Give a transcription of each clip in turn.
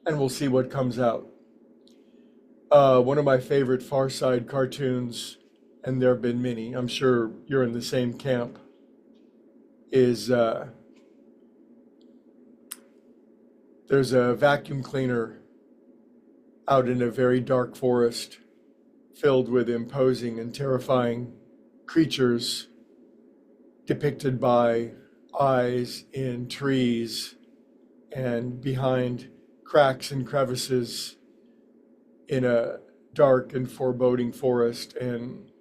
and we'll see what comes out. One of my favorite Far Side cartoons, and there have been many, I'm sure you're in the same camp, is there's a vacuum cleaner out in a very dark forest filled with imposing and terrifying creatures depicted by eyes in trees and behind cracks and crevices in a dark and foreboding forest. And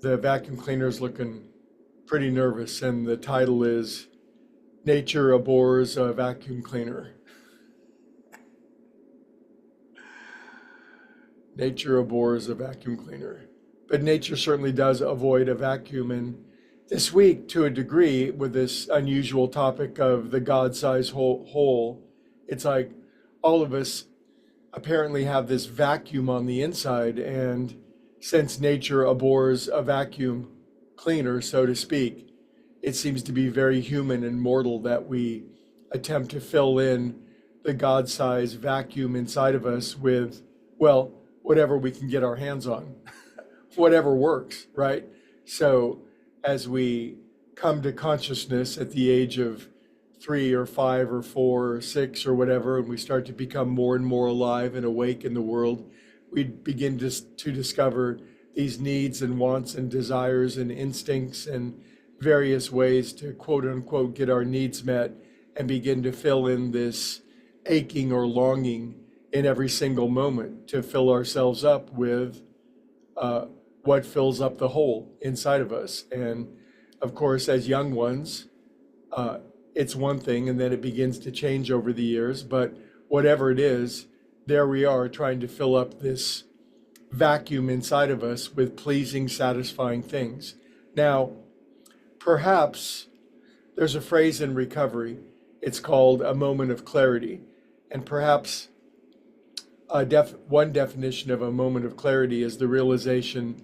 the vacuum cleaner's looking pretty nervous, and the title is Nature Abhors a Vacuum Cleaner. Nature abhors a vacuum cleaner. But nature certainly does avoid a vacuum. And this week, to a degree, with this unusual topic of the God-sized hole, it's like all of us apparently have this vacuum on the inside. And since nature abhors a vacuum cleaner, so to speak, it seems to be very human and mortal that we attempt to fill in the God-sized vacuum inside of us with, well, whatever we can get our hands on, whatever works, right? So as we come to consciousness at the age of 3 or 5 or 4 or 6 or whatever, and we start to become more and more alive and awake in the world, we begin to discover these needs and wants and desires and instincts and various ways to quote unquote get our needs met, and begin to fill in this aching or longing in every single moment to fill ourselves up with what fills up the hole inside of us. And of course, as young ones, it's one thing, and then it begins to change over the years. But whatever it is, there we are trying to fill up this vacuum inside of us with pleasing, satisfying things. Now, perhaps there's a phrase in recovery. It's called a moment of clarity. And perhaps one definition of a moment of clarity is the realization,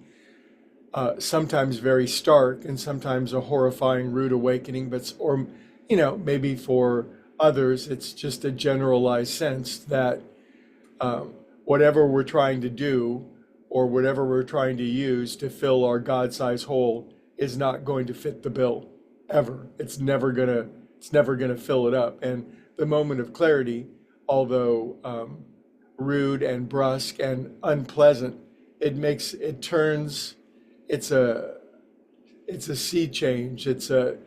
sometimes very stark and sometimes a horrifying, rude awakening, or maybe for others, it's just a generalized sense that whatever we're trying to do or whatever we're trying to use to fill our God-sized hole is not going to fit the bill ever. It's never gonna fill it up. And the moment of clarity, although rude and brusque and unpleasant, it's a sea change. It's a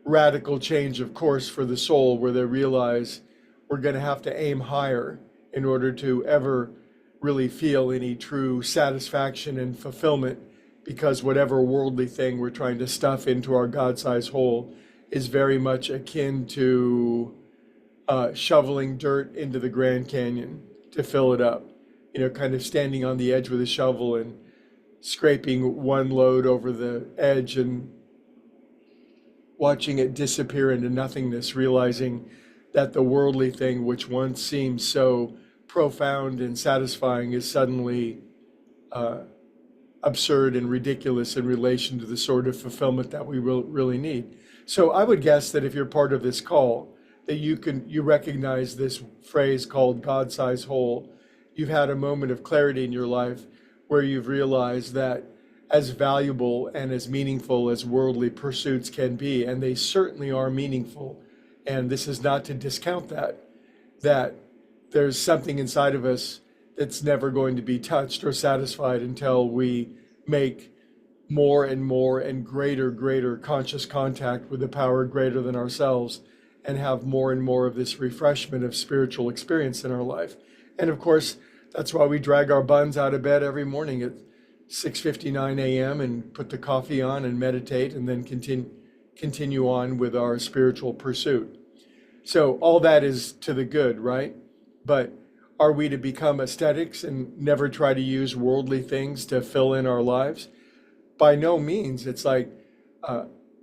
radical change of course for the soul, where they realize we're going to have to aim higher in order to ever really feel any true satisfaction and fulfillment, because whatever worldly thing we're trying to stuff into our God-sized hole is very much akin to shoveling dirt into the Grand Canyon to fill it up, kind of standing on the edge with a shovel and scraping one load over the edge and watching it disappear into nothingness, realizing that the worldly thing, which once seemed so profound and satisfying, is suddenly absurd and ridiculous in relation to the sort of fulfillment that we really need. So I would guess that if you're part of this call, that you recognize this phrase called God-sized hole. You've had a moment of clarity in your life where you've realized that as valuable and as meaningful as worldly pursuits can be, and they certainly are meaningful, and this is not to discount that there's something inside of us that's never going to be touched or satisfied until we make more and more and greater conscious contact with the power greater than ourselves, and have more and more of this refreshment of spiritual experience in our life. And of course, that's why we drag our buns out of bed every morning at 6:59 a.m. and put the coffee on and meditate, and then continue on with our spiritual pursuit. So all that is to the good, right? But are we to become ascetics and never try to use worldly things to fill in our lives? By no means. It's like,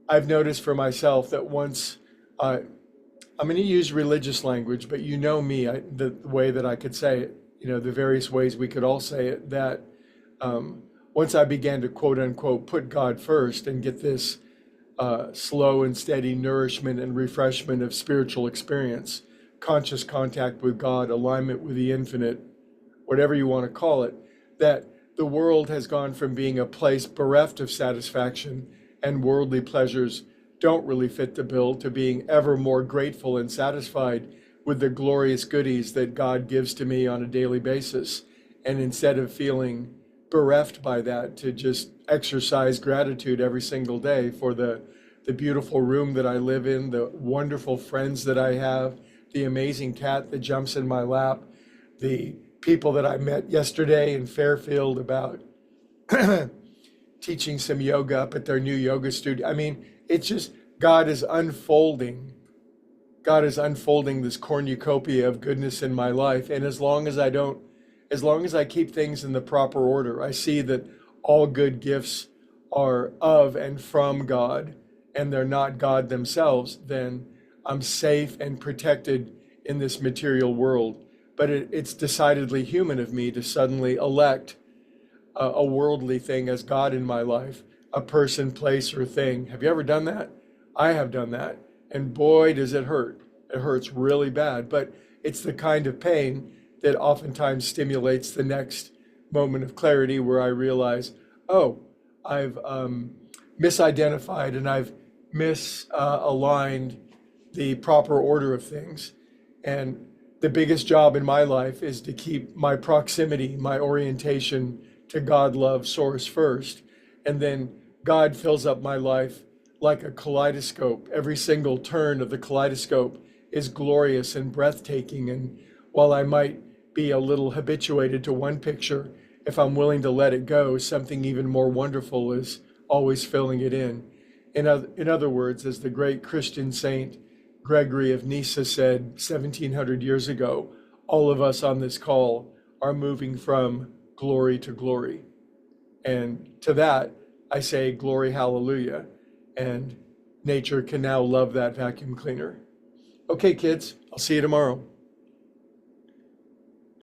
I've noticed for myself that once, I'm going to use religious language, but you know me, the way that I could say it, the various ways we could all say it, that once I began to quote unquote put God first and get this slow and steady nourishment and refreshment of spiritual experience conscious contact with God, alignment with the infinite, whatever you want to call it, that the world has gone from being a place bereft of satisfaction and worldly pleasures don't really fit the bill to being ever more grateful and satisfied with the glorious goodies that God gives to me on a daily basis. And instead of feeling bereft by that, to just exercise gratitude every single day for the beautiful room that I live in, the wonderful friends that I have, the amazing cat that jumps in my lap, the people that I met yesterday in Fairfield about teaching some yoga up at their new yoga studio. I mean, it's just God is unfolding. God is unfolding this cornucopia of goodness in my life. And as long as I keep things in the proper order, I see that all good gifts are of and from God, and they're not God themselves, then I'm safe and protected in this material world. But it's decidedly human of me to suddenly elect a worldly thing as God in my life, a person, place, or thing. Have you ever done that? I have done that. And boy, does it hurt. It hurts really bad. But it's the kind of pain that oftentimes stimulates the next moment of clarity where I realize, oh, I've misidentified and I've misaligned the proper order of things. And the biggest job in my life is to keep my proximity, my orientation to God, love, source first. And then God fills up my life like a kaleidoscope. Every single turn of the kaleidoscope is glorious and breathtaking. And while I might be a little habituated to one picture, if I'm willing to let it go, something even more wonderful is always filling it in. In other words, as the great Christian saint Gregory of Nyssa said 1700 years ago, all of us on this call are moving from glory to glory. And to that, I say glory, hallelujah. And nature can now love that vacuum cleaner. Okay, kids, I'll see you tomorrow.